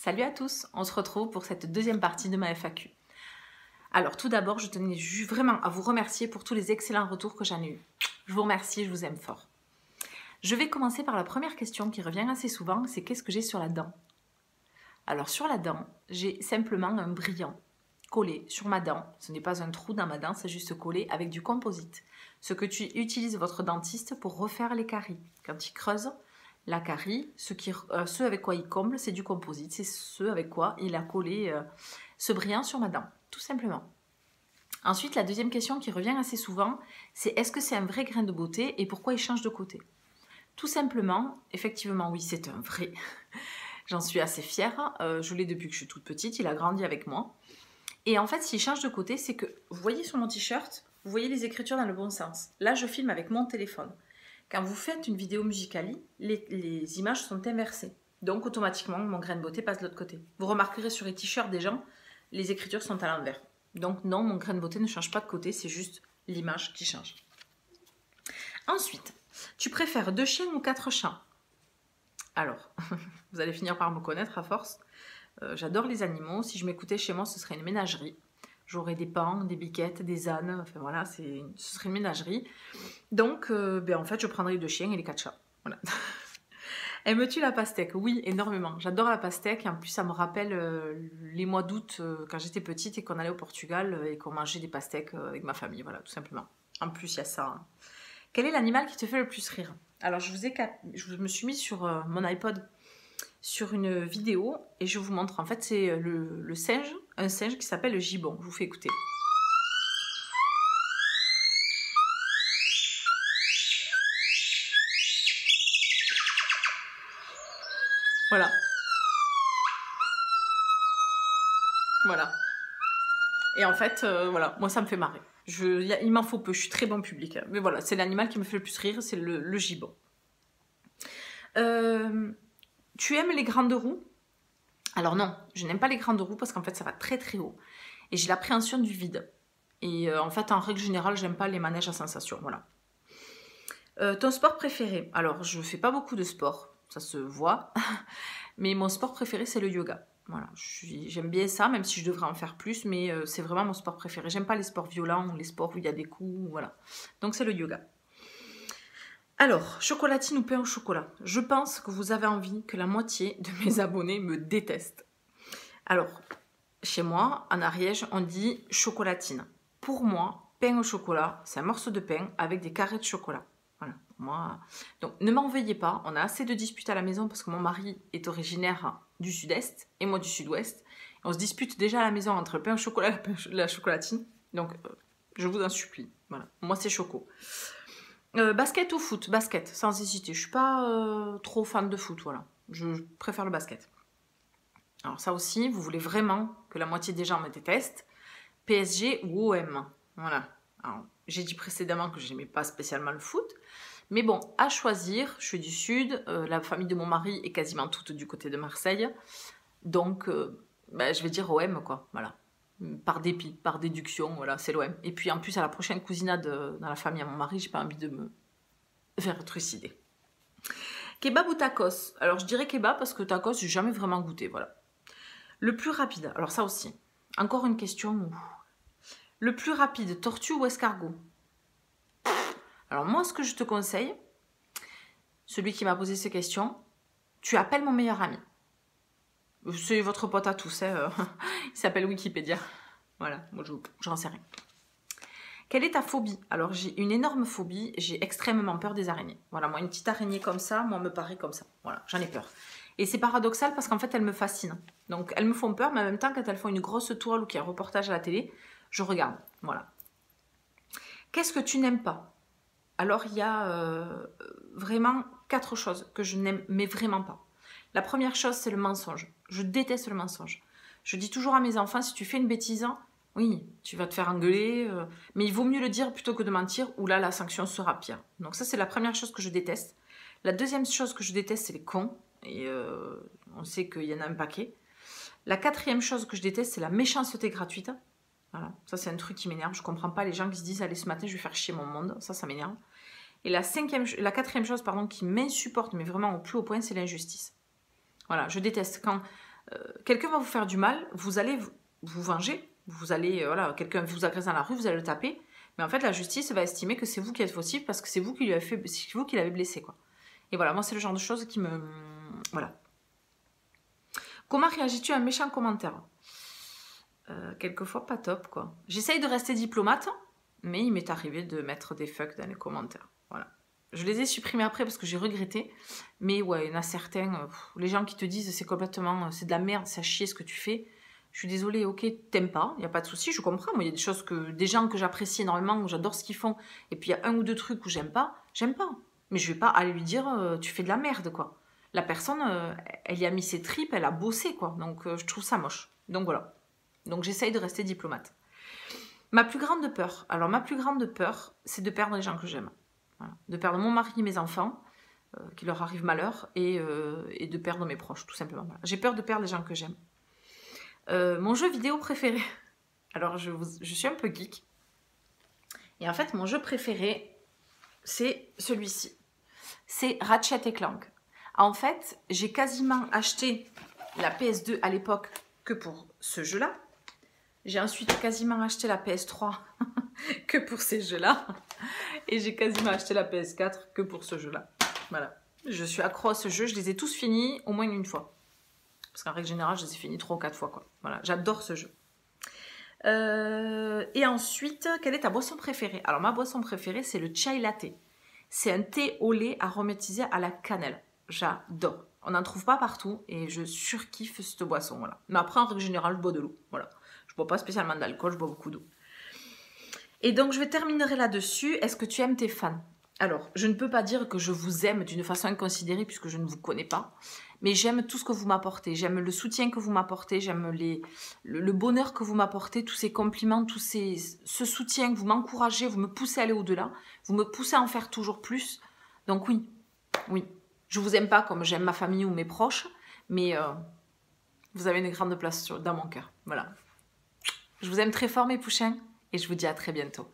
Salut à tous, on se retrouve pour cette deuxième partie de ma FAQ. Alors tout d'abord, je tenais vraiment à vous remercier pour tous les excellents retours que j'en ai eus. Je vous remercie, je vous aime fort. Je vais commencer par la première question qui revient assez souvent, c'est qu'est-ce que j'ai sur la dent? Alors sur la dent, j'ai simplement un brillant collé sur ma dent. Ce n'est pas un trou dans ma dent, c'est juste collé avec du composite. Ce que tu utilises votre dentiste pour refaire les caries. Quand il creuse la carie, ce avec quoi il comble, c'est du composite. C'est ce avec quoi il a collé ce brillant sur ma dent, tout simplement. Ensuite, la deuxième question qui revient assez souvent, c'est est-ce que c'est un vrai grain de beauté et pourquoi il change de côté? Tout simplement, effectivement, oui, c'est un vrai. J'en suis assez fière. Je l'ai depuis que je suis toute petite. Il a grandi avec moi. Et en fait, s'il change de côté, c'est que, vous voyez sur mon t-shirt, vous voyez les écritures dans le bon sens. Là, je filme avec mon téléphone. Quand vous faites une vidéo Musical.ly, les images sont inversées. Donc, automatiquement, mon grain de beauté passe de l'autre côté. Vous remarquerez sur les t-shirts des gens, les écritures sont à l'envers. Donc, non, mon grain de beauté ne change pas de côté, c'est juste l'image qui change. Ensuite, tu préfères 2 chiens ou 4 chats? Alors, vous allez finir par me connaître à force. J'adore les animaux. Si je m'écoutais chez moi, ce serait une ménagerie. J'aurais des paons, des biquettes, des ânes. Enfin voilà, ce serait une ménagerie. Donc, en fait, je prendrais les 2 chiens et les 4 chats. Voilà. Aimes-tu la pastèque? Oui, énormément. J'adore la pastèque. Et en plus, ça me rappelle les mois d'août quand j'étais petite et qu'on allait au Portugal et qu'on mangeait des pastèques avec ma famille. Voilà, tout simplement. En plus, il y a ça. Hein. Quel est l'animal qui te fait le plus rire? Alors, je me suis mise sur mon iPod sur une vidéo et je vous montre. En fait, c'est le singe, un singe qui s'appelle le gibbon. Je vous fais écouter. Voilà. Voilà. Et en fait, voilà, moi ça me fait marrer. Il m'en faut peu, je suis très bon public. Mais voilà, c'est l'animal qui me fait le plus rire, c'est le gibbon. Tu aimes les grandes roues? Alors non, je n'aime pas les grandes roues parce qu'en fait ça va très très haut. Et j'ai l'appréhension du vide. Et en fait, en règle générale, j'aime pas les manèges à sensation. Voilà. Ton sport préféré? Alors, je fais pas beaucoup de sport, ça se voit. Mais mon sport préféré, c'est le yoga. Voilà, j'aime bien ça, même si je devrais en faire plus, mais c'est vraiment mon sport préféré. J'aime pas les sports violents, les sports où il y a des coups, voilà. Donc c'est le yoga. Alors, chocolatine ou pain au chocolat? Je pense que vous avez envie que la moitié de mes abonnés me détestent. Alors, chez moi, en Ariège, on dit chocolatine. Pour moi, pain au chocolat, c'est un morceau de pain avec des carrés de chocolat. Voilà, pour moi. Donc, ne m'en veuillez pas. On a assez de disputes à la maison parce que mon mari est originaire du sud-est et moi du sud-ouest. On se dispute déjà à la maison entre le pain au chocolat et la chocolatine. Donc, je vous en supplie. Voilà, moi, c'est choco. Basket ou foot? Basket, sans hésiter. Je suis pas trop fan de foot, voilà. Je préfère le basket. Alors ça aussi, vous voulez vraiment que la moitié des gens me détestent. PSG ou OM. Voilà. J'ai dit précédemment que je n'aimais pas spécialement le foot. Mais bon, à choisir, je suis du sud. La famille de mon mari est quasiment toute du côté de Marseille. Donc, je vais dire OM, quoi. Voilà. Par dépit, par déduction, voilà, c'est l'OM. Et puis en plus, à la prochaine cousinade dans la famille à mon mari, j'ai pas envie de me faire trucider. Kebab ou tacos? Alors je dirais kebab parce que tacos, j'ai jamais vraiment goûté, voilà. Le plus rapide, alors ça aussi, encore une question. Le plus rapide, tortue ou escargot? Alors moi, ce que je te conseille, celui qui m'a posé ces questions, tu appelles mon meilleur ami. C'est votre pote à tous, hein. Il s'appelle Wikipédia. Voilà, moi j'en sais rien. Quelle est ta phobie? Alors j'ai une énorme phobie, j'ai extrêmement peur des araignées. Voilà, moi une petite araignée comme ça, moi me paraît comme ça. Voilà, j'en ai peur. Et c'est paradoxal parce qu'en fait elles me fascinent. Donc elles me font peur, mais en même temps quand elles font une grosse toile ou qu'il y a un reportage à la télé, je regarde. Voilà. Qu'est-ce que tu n'aimes pas? Alors il y a vraiment 4 choses que je n'aime mais vraiment pas. La première chose, c'est le mensonge. Je déteste le mensonge. Je dis toujours à mes enfants, si tu fais une bêtise, oui, tu vas te faire engueuler, mais il vaut mieux le dire plutôt que de mentir, ou là, la sanction sera pire. Donc ça, c'est la première chose que je déteste. La deuxième chose que je déteste, c'est les cons, et on sait qu'il y en a un paquet. La quatrième chose que je déteste, c'est la méchanceté gratuite. Voilà, ça, c'est un truc qui m'énerve. Je ne comprends pas les gens qui se disent, allez, ce matin, je vais faire chier mon monde. Ça m'énerve. Et la quatrième chose, pardon, qui m'insupporte, mais vraiment au plus haut point, c'est l'injustice. Voilà, je déteste quand Quelqu'un va vous faire du mal, vous allez vous venger, vous allez, voilà, quelqu'un vous agresse dans la rue, vous allez le taper, mais en fait la justice va estimer que c'est vous qui êtes fautif parce que c'est vous qui lui avez fait, c'est vous qui l'avez blessé, quoi. Et voilà, moi c'est le genre de choses qui me... Voilà. Comment réagis-tu à un méchant commentaire? Quelquefois pas top, quoi. J'essaye de rester diplomate, mais il m'est arrivé de mettre des fucks dans les commentaires. Voilà. Je les ai supprimés après parce que j'ai regretté. Mais ouais, il y en a certains, les gens qui te disent c'est complètement, c'est de la merde, c'est à chier ce que tu fais. Je suis désolée, ok, t'aimes pas, il n'y a pas de souci, je comprends. Moi, il y a des choses des gens que j'apprécie énormément, où j'adore ce qu'ils font. Et puis il y a un ou deux trucs où j'aime pas. Mais je vais pas aller lui dire tu fais de la merde, quoi. La personne, elle y a mis ses tripes, elle a bossé, quoi. Donc je trouve ça moche. Donc voilà. Donc j'essaye de rester diplomate. Ma plus grande peur, alors ma plus grande peur, c'est de perdre les gens que j'aime. Voilà. De perdre mon mari et mes enfants, qu'il leur arrive malheur, et de perdre mes proches, tout simplement. Voilà. J'ai peur de perdre les gens que j'aime. Mon jeu vidéo préféré, alors je suis un peu geek, et en fait mon jeu préféré, c'est celui-ci. C'est Ratchet & Clank. En fait, j'ai quasiment acheté la PS2 à l'époque que pour ce jeu-là. J'ai ensuite quasiment acheté la PS3 que pour ces jeux-là. Et j'ai quasiment acheté la PS4 que pour ce jeu-là. Voilà. Je suis accro à ce jeu. Je les ai tous finis au moins une fois. Parce qu'en règle générale, je les ai finis 3 ou 4 fois, quoi. Voilà. J'adore ce jeu. Et ensuite, quelle est ta boisson préférée? Alors, ma boisson préférée, c'est le chai latte. C'est un thé au lait aromatisé à la cannelle. J'adore. On n'en trouve pas partout et je surkiffe cette boisson. Voilà. Mais après, en règle générale, je bois de l'eau. Voilà. Je bois pas spécialement d'alcool, je bois beaucoup d'eau. Et donc, je terminerai là-dessus. Est-ce que tu aimes tes fans? Alors, je ne peux pas dire que je vous aime d'une façon inconsidérée puisque je ne vous connais pas. Mais j'aime tout ce que vous m'apportez. J'aime le soutien que vous m'apportez. J'aime le bonheur que vous m'apportez. Tous ces compliments, ce soutien que vous m'encouragez. Vous me poussez à aller au-delà. Vous me poussez à en faire toujours plus. Donc oui, oui. Je vous aime pas comme j'aime ma famille ou mes proches. Mais vous avez une grande place dans mon cœur. Voilà. Je vous aime très fort mes pouchins. Et je vous dis à très bientôt.